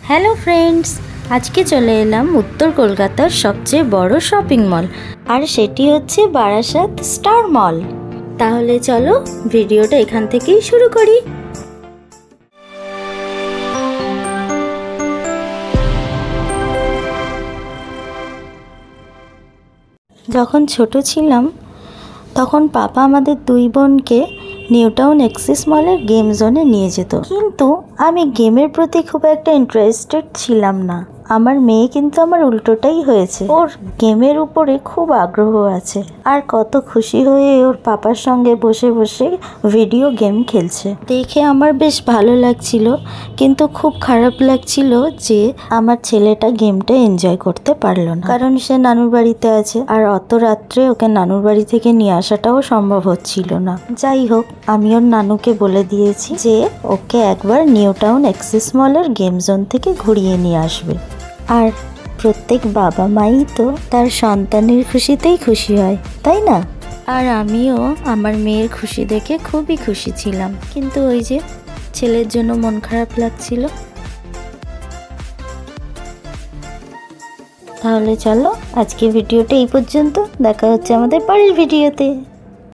Hello friends, আজকে চলে এলাম উত্তর কলকাতার সবচেয়ে বড় শপিং মল, আর সেটি হচ্ছে বারাসাত স্টার মল। তাহলে চলো ভিডিওটা এখান থেকেই শুরু করি। যখন ছোট ছিলাম তখন পাপা আমাদের দুই বোনকে নিউ টাউন এক্সিস মলের গেম জোনে নিয়ে যেত, কিন্তু আমি গেমের প্রতি খুব একটা ইন্টারেস্টেড ছিলাম না। আমার মেয়ে কিন্তু আমার উল্টোটাই হয়েছে, ওর গেমের উপরে খুব আগ্রহ আছে আর কত খুশি হয়ে ওর পাপার সঙ্গে বসে বসে ভিডিও গেম খেলছে। দেখে আমার বেশ ভালো লাগছিল, কিন্তু খুব খারাপ লাগছিল যে আমার ছেলেটা গেমটা এনজয় করতে পারলো না, কারণ সে নানুর বাড়িতে আছে আর অত রাত্রে ওকে নানুর বাড়ি থেকে নিয়ে আসাটাও সম্ভব হচ্ছিল না। যাই হোক, আমি ওর নানুকে বলে দিয়েছি যে ওকে একবার নিউ টাউন এক্সিস মলের গেম জোন থেকে ঘুরিয়ে নিয়ে আসবে। আর প্রত্যেক বাবা মাই তো তার সন্তানের খুশিতেই খুশি হয়, তাই না? আর আমিও আমার মেয়ের খুশি দেখে খুবই খুশি ছিলাম, কিন্তু ওই যে ছেলের জন্য মন খারাপ লাগছিল। তাহলে চলো আজকে ভিডিওটা এই পর্যন্ত, দেখা হচ্ছে আমাদের পরের ভিডিওতে।